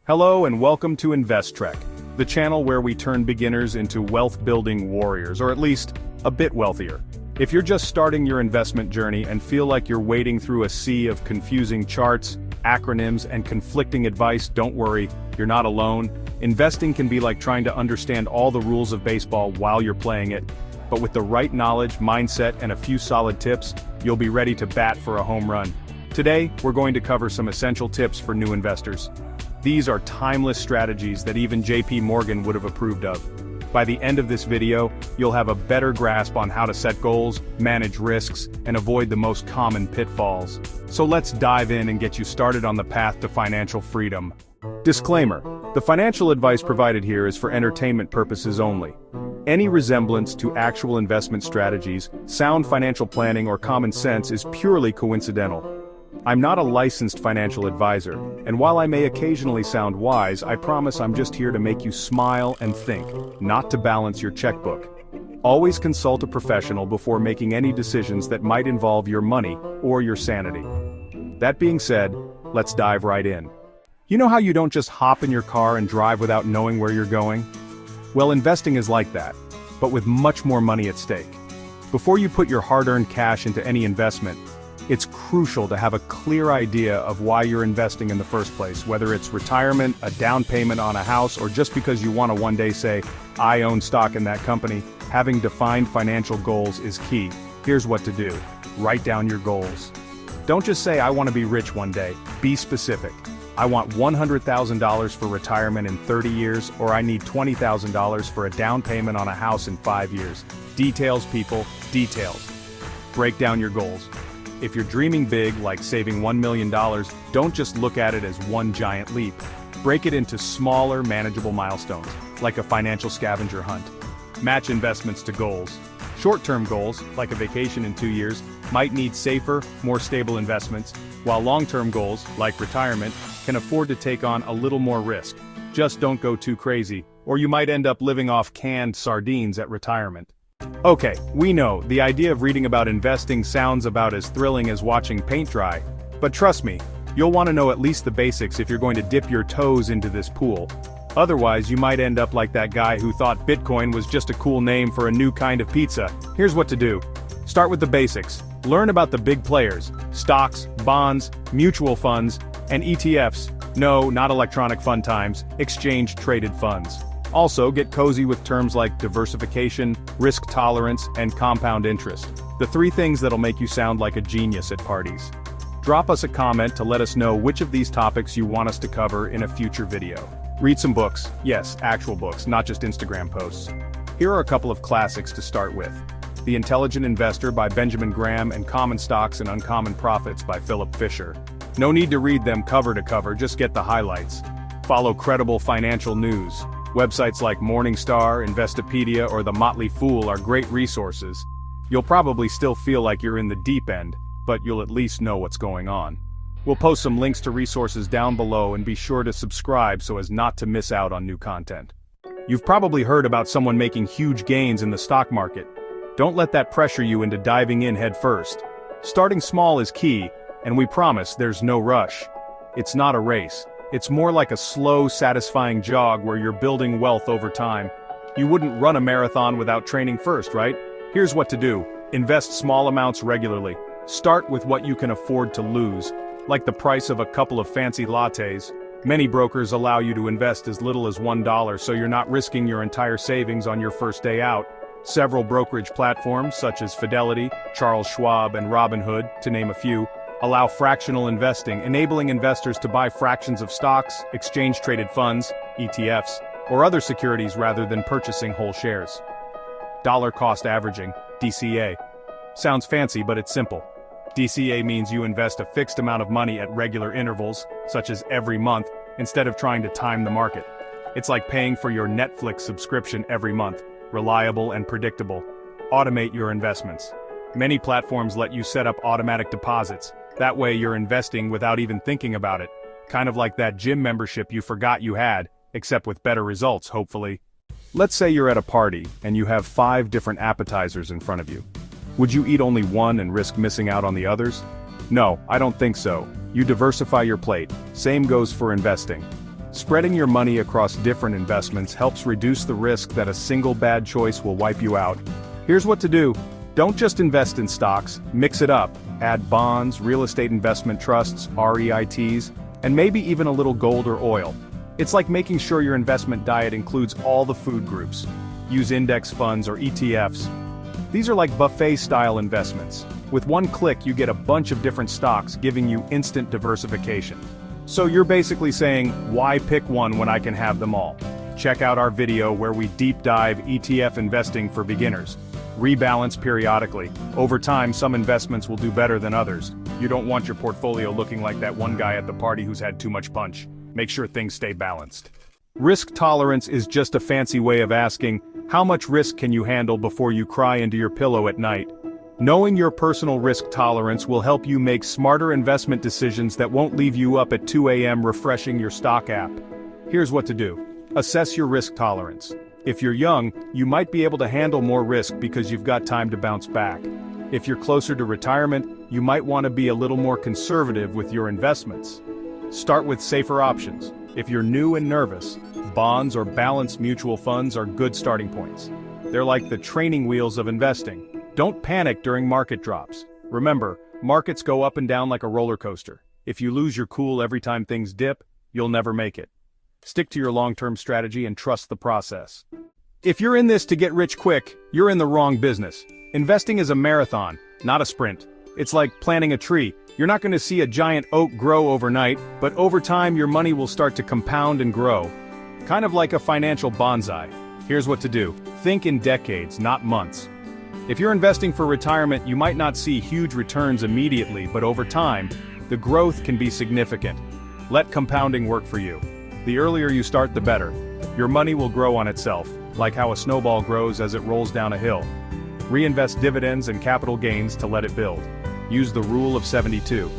Hello and welcome to InvestTrek, the channel where we turn beginners into wealth-building warriors, or at least a bit wealthier. If you're just starting your investment journey and feel like you're wading through a sea of confusing charts, acronyms, and conflicting advice, don't worry, you're not alone. Investing can be like trying to understand all the rules of baseball while you're playing it, but with the right knowledge, mindset, and a few solid tips, you'll be ready to bat for a home run. Today, we're going to cover some essential tips for new investors. These are timeless strategies that even JP Morgan would have approved of. By the end of this video, you'll have a better grasp on how to set goals, manage risks, and avoid the most common pitfalls. So let's dive in and get you started on the path to financial freedom. Disclaimer: the financial advice provided here is for entertainment purposes only. Any resemblance to actual investment strategies, sound financial planning, or common sense is purely coincidental. I'm not a licensed financial advisor, and while I may occasionally sound wise, I promise I'm just here to make you smile and think, not to balance your checkbook. Always consult a professional before making any decisions that might involve your money or your sanity. That being said, let's dive right in. You know how you don't just hop in your car and drive without knowing where you're going? Well, investing is like that, but with much more money at stake. Before you put your hard-earned cash into any investment, it's crucial to have a clear idea of why you're investing in the first place, whether it's retirement, a down payment on a house, or just because you want to one day say, I own stock in that company. Having defined financial goals is key. Here's what to do. Write down your goals. Don't just say, I want to be rich one day. Be specific. I want $100,000 for retirement in 30 years, or I need $20,000 for a down payment on a house in 5 years. Details, people, details. Break down your goals. If you're dreaming big, like saving $1 million, don't just look at it as one giant leap. Break it into smaller, manageable milestones, like a financial scavenger hunt. Match investments to goals. Short-term goals, like a vacation in 2 years, might need safer, more stable investments, while long-term goals, like retirement, can afford to take on a little more risk. Just don't go too crazy, or you might end up living off canned sardines at retirement. Okay, we know, the idea of reading about investing sounds about as thrilling as watching paint dry. But trust me, you'll want to know at least the basics if you're going to dip your toes into this pool. Otherwise, you might end up like that guy who thought Bitcoin was just a cool name for a new kind of pizza. Here's what to do. Start with the basics. Learn about the big players: stocks, bonds, mutual funds, and ETFs. No, not electronic fund times, exchange-traded funds. Also, get cozy with terms like diversification, risk tolerance, and compound interest. The 3 things that'll make you sound like a genius at parties. Drop us a comment to let us know which of these topics you want us to cover in a future video. Read some books. Yes, actual books, not just Instagram posts. Here are a couple of classics to start with. The Intelligent Investor by Benjamin Graham and Common Stocks and Uncommon Profits by Phillip Fisher. No need to read them cover to cover, just get the highlights. Follow credible financial news. Websites like Morningstar, Investopedia, or The Motley Fool are great resources. You'll probably still feel like you're in the deep end, but you'll at least know what's going on. We'll post some links to resources down below, and be sure to subscribe so as not to miss out on new content. You've probably heard about someone making huge gains in the stock market. Don't let that pressure you into diving in head first. Starting small is key, and we promise there's no rush. It's not a race. It's more like a slow, satisfying jog where you're building wealth over time. You wouldn't run a marathon without training first, right? Here's what to do. Invest small amounts regularly. Start with what you can afford to lose, like the price of a couple of fancy lattes. Many brokers allow you to invest as little as $1, so you're not risking your entire savings on your first day out. Several brokerage platforms, such as Fidelity, Charles Schwab, and Robinhood, to name a few, allow fractional investing, enabling investors to buy fractions of stocks, exchange-traded funds, ETFs, or other securities rather than purchasing whole shares. Dollar cost averaging, DCA. Sounds fancy, but it's simple. DCA means you invest a fixed amount of money at regular intervals, such as every month, instead of trying to time the market. It's like paying for your Netflix subscription every month, reliable and predictable. Automate your investments. Many platforms let you set up automatic deposits. That way you're investing without even thinking about it. Kind of like that gym membership you forgot you had, except with better results, hopefully. Let's say you're at a party, and you have 5 different appetizers in front of you. Would you eat only one and risk missing out on the others? No, I don't think so. You diversify your plate. Same goes for investing. Spreading your money across different investments helps reduce the risk that a single bad choice will wipe you out. Here's what to do. Don't just invest in stocks, mix it up. Add bonds, real estate investment trusts, REITs, and maybe even a little gold or oil. It's like making sure your investment diet includes all the food groups. Use index funds or ETFs. These are like buffet-style investments. With one click you get a bunch of different stocks, giving you instant diversification. So you're basically saying, why pick one when I can have them all? Check out our video where we deep dive ETF investing for beginners. Rebalance periodically. Over time, some investments will do better than others. You don't want your portfolio looking like that one guy at the party who's had too much punch. Make sure things stay balanced. Risk tolerance is just a fancy way of asking, how much risk can you handle before you cry into your pillow at night? Knowing your personal risk tolerance will help you make smarter investment decisions that won't leave you up at 2 a.m. refreshing your stock app. Here's what to do. Assess your risk tolerance. If you're young, you might be able to handle more risk because you've got time to bounce back. If you're closer to retirement, you might want to be a little more conservative with your investments. Start with safer options. If you're new and nervous, bonds or balanced mutual funds are good starting points. They're like the training wheels of investing. Don't panic during market drops. Remember, markets go up and down like a roller coaster. If you lose your cool every time things dip, you'll never make it. Stick to your long-term strategy and trust the process. If you're in this to get rich quick, you're in the wrong business. Investing is a marathon, not a sprint. It's like planting a tree. You're not going to see a giant oak grow overnight, but over time your money will start to compound and grow. Kind of like a financial bonsai. Here's what to do. Think in decades, not months. If you're investing for retirement, you might not see huge returns immediately, but over time, the growth can be significant. Let compounding work for you. The earlier you start, the better. Your money will grow on itself, like how a snowball grows as it rolls down a hill. Reinvest dividends and capital gains to let it build. Use the rule of 72.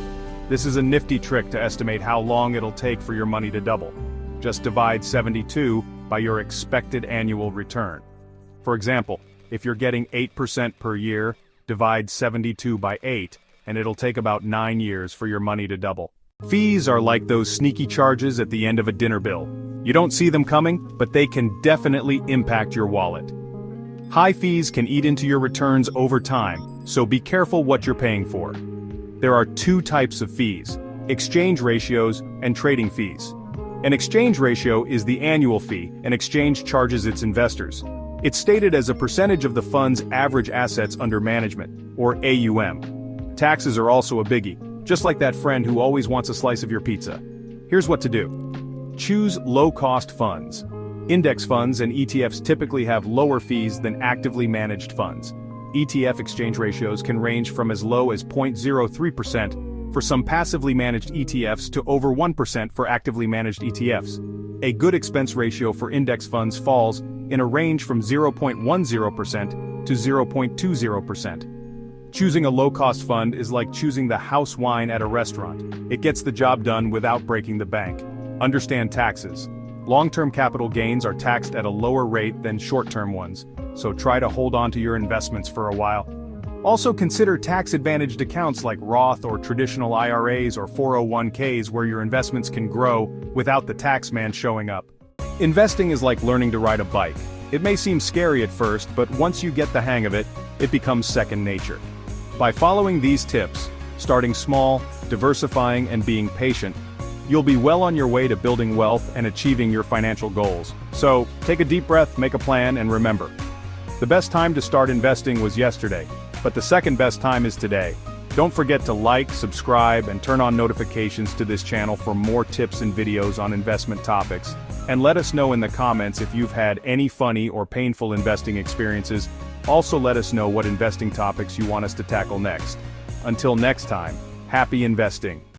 This is a nifty trick to estimate how long it'll take for your money to double. Just divide 72 by your expected annual return. For example, if you're getting 8% per year, divide 72 by 8, and it'll take about 9 years for your money to double. Fees are like those sneaky charges at the end of a dinner bill. You don't see them coming, but they can definitely impact your wallet. High fees can eat into your returns over time, so be careful what you're paying for. There are two types of fees: exchange ratios and trading fees. An exchange ratio is the annual fee an exchange charges its investors. It's stated as a percentage of the fund's average assets under management, or AUM. Taxes are also a biggie, just like that friend who always wants a slice of your pizza. Here's what to do. Choose low-cost funds. Index funds and ETFs typically have lower fees than actively managed funds. ETF exchange ratios can range from as low as 0.03% for some passively managed ETFs to over 1% for actively managed ETFs. A good expense ratio for index funds falls in a range from 0.10% to 0.20%. Choosing a low-cost fund is like choosing the house wine at a restaurant. It gets the job done without breaking the bank. Understand taxes. Long-term capital gains are taxed at a lower rate than short-term ones, so try to hold on to your investments for a while. Also consider tax-advantaged accounts like Roth or traditional IRAs or 401ks where your investments can grow without the tax man showing up. Investing is like learning to ride a bike. It may seem scary at first, but once you get the hang of it, it becomes second nature. By following these tips, starting small, diversifying, and being patient, you'll be well on your way to building wealth and achieving your financial goals. So, take a deep breath, make a plan, and remember, the best time to start investing was yesterday, but the second best time is today. Don't forget to like, subscribe, and turn on notifications to this channel for more tips and videos on investment topics. And let us know in the comments if you've had any funny or painful investing experiences. Also let us know what investing topics you want us to tackle next. Until next time, happy investing.